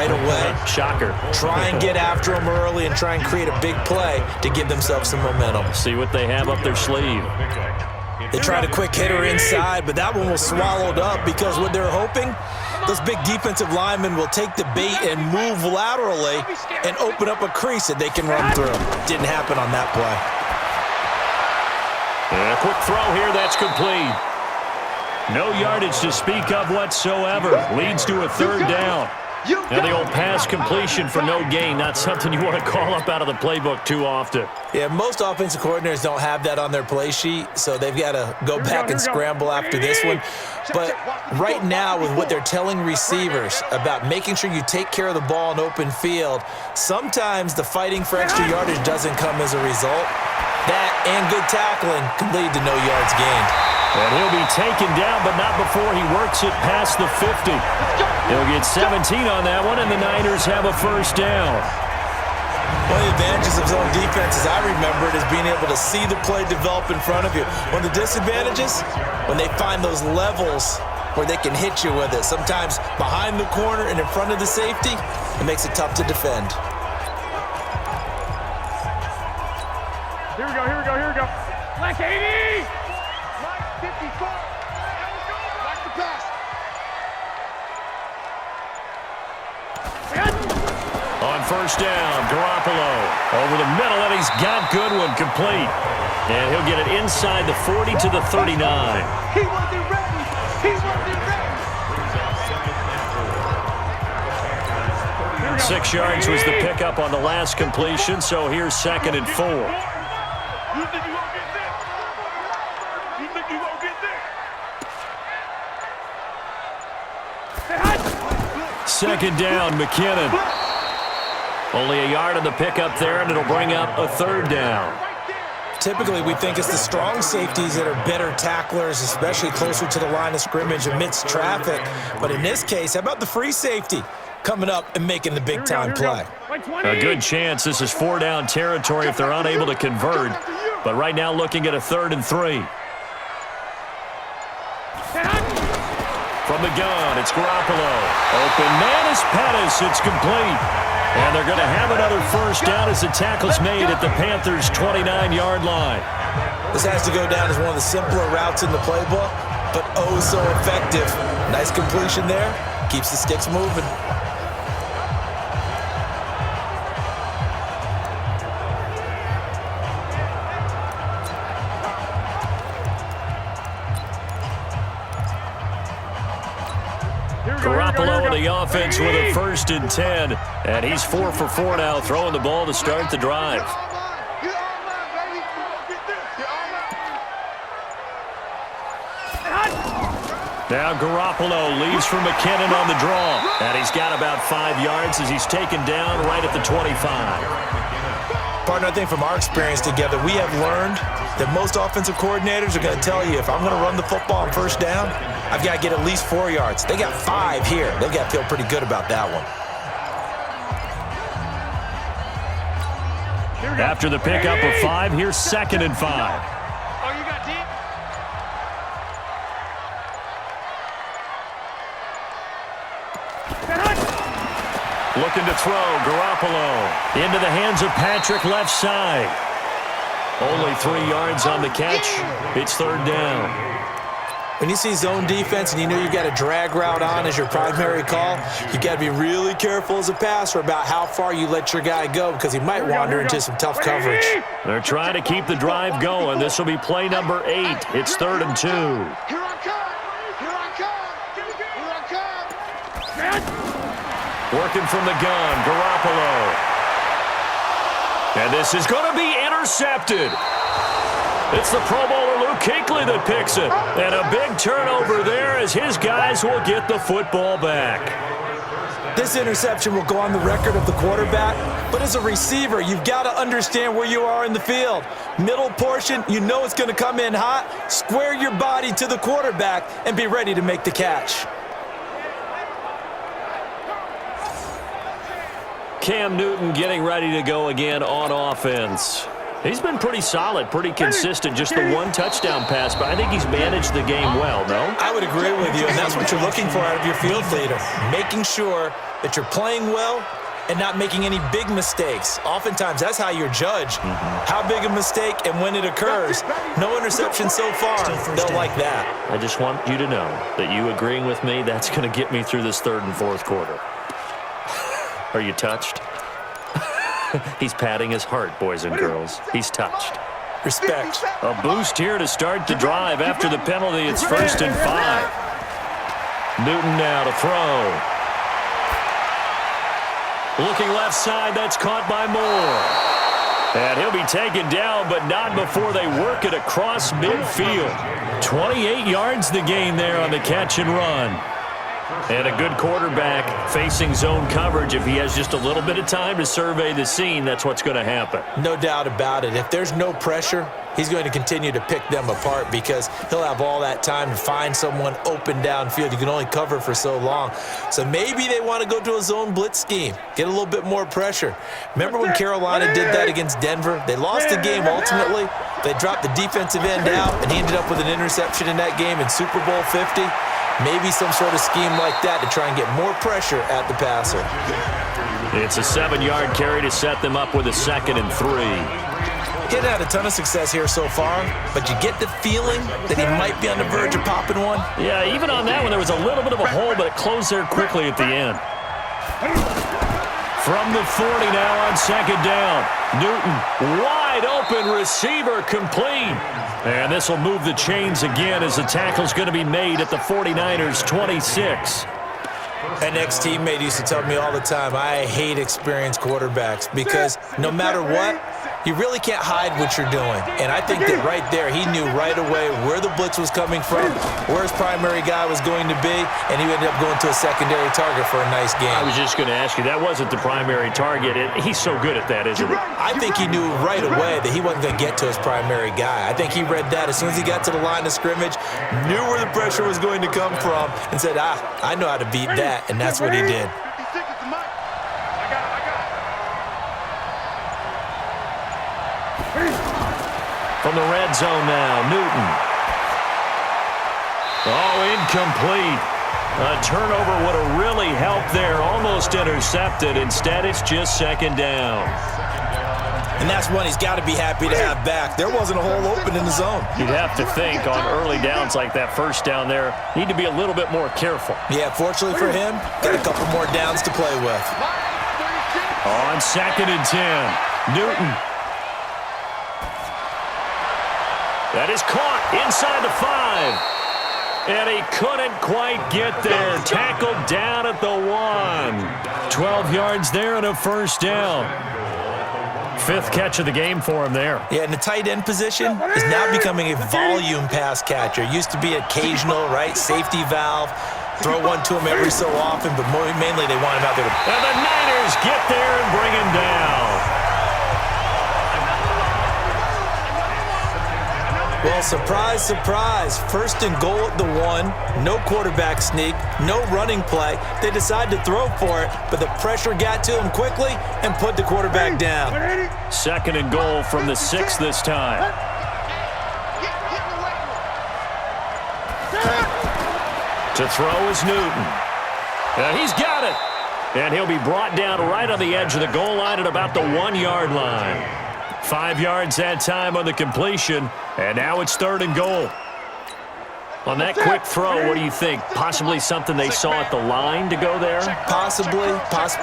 right away. Shocker. Try and get after them early and try and create a big play to give themselves some momentum. See what they have up their sleeve. They tried a quick hitter inside, but that one was swallowed up because what they're hoping, those big defensive linemen will take the bait and move laterally and open up a crease that they can run through. Didn't happen on that play. And a quick throw here, that's complete. No yardage to speak of whatsoever. Leads to a third down. Now the old pass completion for no gain, not something you want to call up out of the playbook too often. Yeah, most offensive coordinators don't have that on their play sheet, so they've got to go back and scramble after this one. But right now, with what they're telling receivers about making sure you take care of the ball in open field, sometimes the fighting for extra yardage doesn't come as a result. That and good tackling can lead to no yards gained. And he'll be taken down, but not before he works it past the 50. He'll get 17 on that one, and the Niners have a first down. One of the advantages of zone defense, as I remember it, is being able to see the play develop in front of you. One of the disadvantages, when they find those levels where they can hit you with it, sometimes behind the corner and in front of the safety, it makes it tough to defend. Here we go, here we go, here we go. Black 80! Black 54! Black the pass. On first down, Garoppolo over the middle, and he's got Goodwin complete. And he'll get it inside the 40 to the 39. He wasn't ready! He wasn't ready! 6 yards was the pickup on the last completion, so here's 2nd and 4. You think you won't get this? You think you won't get this? Second down, McKinnon. Only a yard on the pickup there, and it'll bring up a third down. Typically, we think it's the strong safeties that are better tacklers, especially closer to the line of scrimmage amidst traffic. But in this case, how about the free safety coming up and making the big-time play? A good chance this is 4-down territory if they're unable to convert. But right now looking at a 3rd and 3. From the gun, it's Garoppolo. Open man is Pettis. It's complete. And they're going to have another first down as the tackle's made at the Panthers' 29-yard line. This has to go down as one of the simpler routes in the playbook, but oh so effective. Nice completion there. Keeps the sticks moving. Garoppolo in the offense with a 1st and 10. And he's 4 for 4 now, throwing the ball to start the drive. Now Garoppolo leaves for McKinnon on the draw. And he's got about 5 yards as he's taken down right at the 25. Partner, I think from our experience together, we have learned that most offensive coordinators are going to tell you, if I'm going to run the football on first down, I've got to get at least 4 yards. They got 5 here. They've got to feel pretty good about that one. After the pickup of 5, here's 2nd and 5. Oh, you got deep? Looking to throw, Garoppolo into the hands of Patrick left side. Only 3 yards on the catch. It's 3rd down. When you see zone defense and you know you've got a drag route on as your primary call, you've got to be really careful as a passer about how far you let your guy go because he might wander into some tough coverage. They're trying to keep the drive going. This will be play number 8. It's 3rd and 2. Here I come! Here I come! Here I come! Working from the gun, Garoppolo. And this is going to be intercepted. It's the Pro Bowler Luke Kuechly that picks it. And a big turnover there as his guys will get the football back. This interception will go on the record of the quarterback, but as a receiver, you've got to understand where you are in the field. Middle portion, you know it's going to come in hot. Square your body to the quarterback and be ready to make the catch. Cam Newton getting ready to go again on offense. He's been pretty solid, pretty consistent, just the 1 touchdown pass, but I think he's managed the game well, no? I would agree with you, and that's what you're looking for out of your field leader, making sure that you're playing well and not making any big mistakes. Oftentimes, that's how you're judged. How big a mistake and when it occurs. No interception so far. They'll like that. I just want you to know that you agreeing with me, that's going to get me through this third and fourth quarter. Are you touched? He's patting his heart, boys and girls. He's touched. Respect. A boost here to start the drive after the penalty. It's 1st and 5. Newton now to throw. Looking left side, that's caught by Moore. And he'll be taken down, but not before they work it across midfield. 28 yards the gain there on the catch and run. And a good quarterback facing zone coverage. If he has just a little bit of time to survey the scene, that's what's going to happen. No doubt about it. If there's no pressure, he's going to continue to pick them apart because he'll have all that time to find someone open downfield. You can only cover for so long. So maybe they want to go to a zone blitz scheme, get a little bit more pressure. Remember when Carolina did that against Denver? They lost the game ultimately. They dropped the defensive end out, and he ended up with an interception in that game in Super Bowl 50. Maybe some sort of scheme like that to try and get more pressure at the passer. It's a 7-yard carry to set them up with a 2nd and 3. He hadn't had a ton of success here so far, but you get the feeling that he might be on the verge of popping one. Yeah, even on that one, there was a little bit of a hole, but it closed there quickly at the end. From the 40 now on 2nd down. Newton, wide open receiver, complete. And this will move the chains again as the tackle's going to be made at the 49ers' 26. An ex-teammate used to tell me all the time, I hate experienced quarterbacks because no matter what, you really can't hide what you're doing. And I think that right there, he knew right away where the blitz was coming from, where his primary guy was going to be, and he ended up going to a secondary target for a nice game. I was just going to ask you, that wasn't the primary target. He's so good at that, isn't he? I think he knew right away that he wasn't going to get to his primary guy. I think he read that as soon as he got to the line of scrimmage, knew where the pressure was going to come from, and said, I know how to beat that, and that's what he did. From the red zone now, Newton. Oh, incomplete. A turnover would have really helped there. Almost intercepted. Instead, it's just 2nd down. And that's one he's got to be happy to have back. There wasn't a hole open in the zone. You'd have to think on early downs like that first down there, need to be a little bit more careful. Yeah, fortunately for him, got a couple more downs to play with. On 2nd and 10, Newton. That is caught inside the 5. And he couldn't quite get there. Tackled down at the 1. 12 yards there and a 1st down. 5th catch of the game for him there. Yeah, and the tight end position is now becoming a volume pass catcher. Used to be occasional, right? Safety valve. Throw one to him every so often, but mainly they want him out there. And the Niners get there and bring him down. Well, surprise, surprise. 1st and goal at the 1. No quarterback sneak. No running play. They decide to throw for it, but the pressure got to him quickly and put the quarterback down. 2nd and goal from the 6 this time. To throw is Newton. He's got it. And he'll be brought down right on the edge of the goal line at about the 1-yard line. 5 yards that time on the completion, and now it's 3rd and goal. On that quick throw, what do you think? Possibly something they saw at the line to go there? Possibly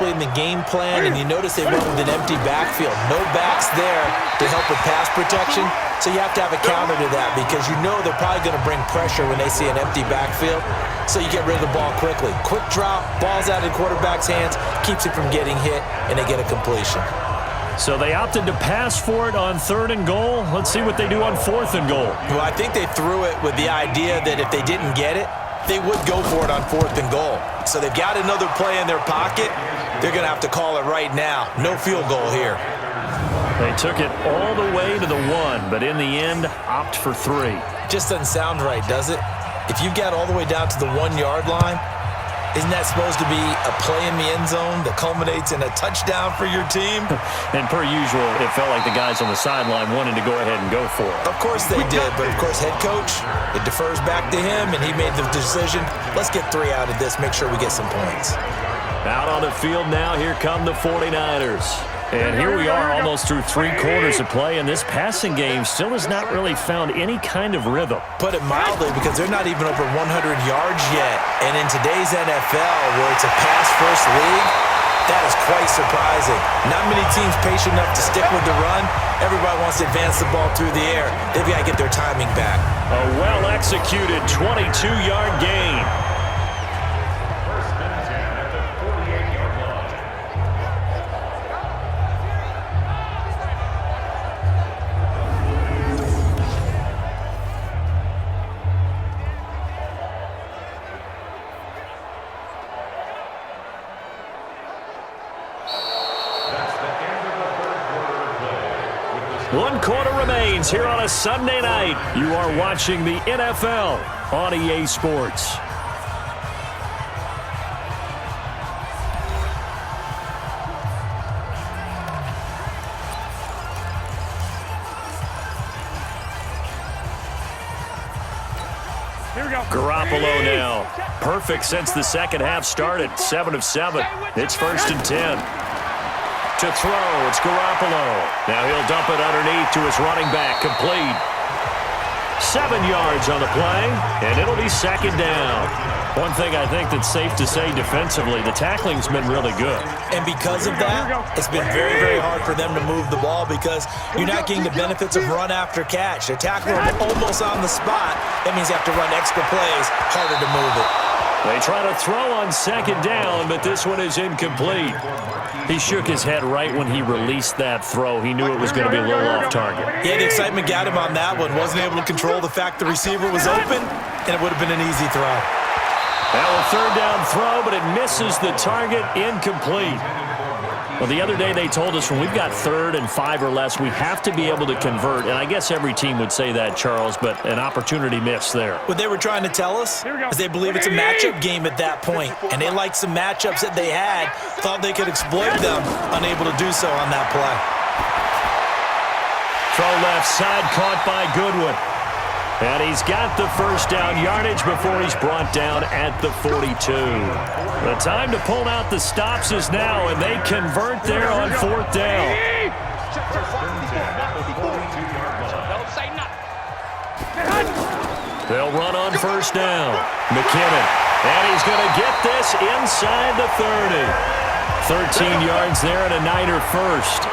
in the game plan, and you notice they went with an empty backfield. No backs there to help with pass protection, so you have to have a counter to that because you know they're probably going to bring pressure when they see an empty backfield, so you get rid of the ball quickly. Quick drop, ball's out of the quarterback's hands, keeps it from getting hit, and they get a completion. So they opted to pass for it on 3rd and goal. Let's see what they do on 4th and goal. Well, I think they threw it with the idea that if they didn't get it, they would go for it on 4th and goal. So they've got another play in their pocket. They're going to have to call it right now. No field goal here. They took it all the way to the 1, but in the end, opt for 3. Just doesn't sound right, does it? If you got all the way down to the 1-yard line, isn't that supposed to be a play in the end zone that culminates in a touchdown for your team? And per usual, it felt like the guys on the sideline wanted to go ahead and go for it. Of course they did, but of course head coach, it defers back to him, and he made the decision, let's get 3 out of this, make sure we get some points. Out on the field now, here come the 49ers. And here we are almost through 3 quarters of play, and this passing game still has not really found any kind of rhythm. Put it mildly, because they're not even over 100 yards yet. And in today's NFL, where it's a pass-first league, that is quite surprising. Not many teams patient enough to stick with the run. Everybody wants to advance the ball through the air. They've got to get their timing back. A well-executed 22-yard gain. One quarter remains here on a Sunday night. You are watching the NFL on EA Sports. Here we go. Garoppolo now. Perfect since the second half started. 7 of 7. It's 1st and 10. To throw, it's Garoppolo. Now he'll dump it underneath to his running back, complete. 7 yards on the play, and it'll be 2nd down. One thing I think that's safe to say defensively, the tackling's been really good. And because of that, it's been very, very hard for them to move the ball because you're not getting the benefits of run after catch. They're tackling almost on the spot. That means you have to run extra plays, harder to move it. They try to throw on 2nd down, but this one is incomplete. He shook his head right when he released that throw. He knew it was going to be a little off target. Yeah, the excitement got him on that one. Wasn't able to control the fact the receiver was open, and it would have been an easy throw. Now a 3rd down throw, but it misses the target, incomplete. Well, the other day they told us when we've got 3rd and 5 or less, we have to be able to convert. And I guess every team would say that, Charles, but an opportunity missed there. What they were trying to tell us is they believe it's a matchup game at that point, and they liked some matchups that they had, thought they could exploit them, unable to do so on that play. Throw left side, caught by Goodwin. And he's got the 1st down yardage before he's brought down at the 42. The time to pull out the stops is now, and they convert there on 4th down. They'll run on 1st down. McKinnon, and he's going to get this inside the 30. 13 yards there and a Niner first.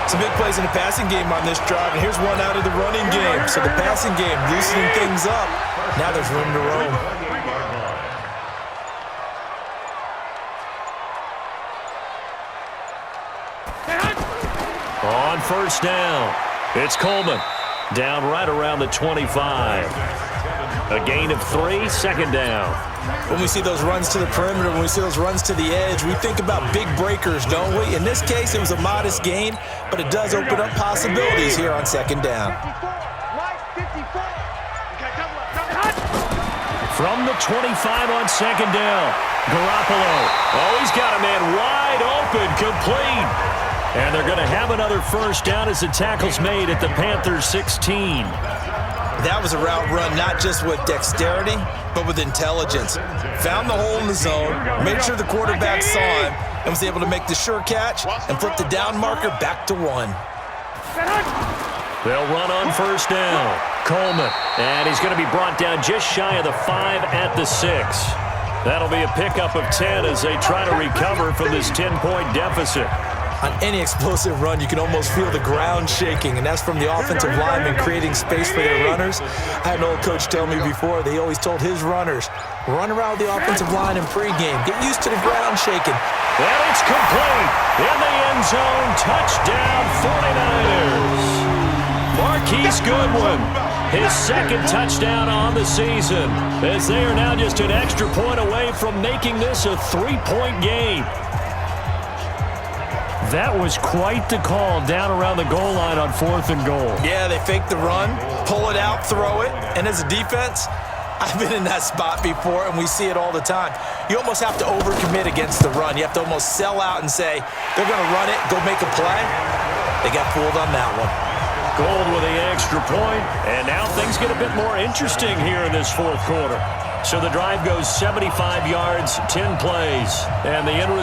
Some big plays in the passing game on this drive, and here's one out of the running game. So the passing game loosening things up. Now there's room to roam. On 1st down, it's Coleman. Down right around the 25. A gain of 3, 2nd down. When we see those runs to the perimeter, when we see those runs to the edge, we think about big breakers, don't we? In this case, it was a modest gain, but it does open up possibilities here on 2nd down. From the 25 on 2nd down, Garoppolo. Oh, he's got a man wide open, complete. And they're going to have another 1st down as the tackle's made at the Panthers' 16. That was a route run not just with dexterity, but with intelligence. Found the hole in the zone, made sure the quarterback saw him, and was able to make the sure catch and flip the down marker back to 1. They'll run on 1st down. Coleman, and he's going to be brought down just shy of the 5 at the 6. That'll be a pickup of 10 as they try to recover from this 10-point deficit. On any explosive run, you can almost feel the ground shaking, and that's from the offensive linemen creating space for their runners. I had an old coach tell me before, they always told his runners, run around the offensive line in pregame. Get used to the ground shaking. And it's complete. In the end zone, touchdown 49ers. Marquise Goodwin, his 2nd touchdown on the season, as they are now just an extra point away from making this a 3-point game. That was quite the call down around the goal line on 4th and goal. Yeah, they fake the run, pull it out, throw it, and as a defense, I've been in that spot before, and we see it all the time. You almost have to overcommit against the run. You have to almost sell out and say, they're going to run it, go make a play. They got fooled on that one. Gold with the extra point, and now things get a bit more interesting here in this 4th quarter. So the drive goes 75 yards, 10 plays, and the end result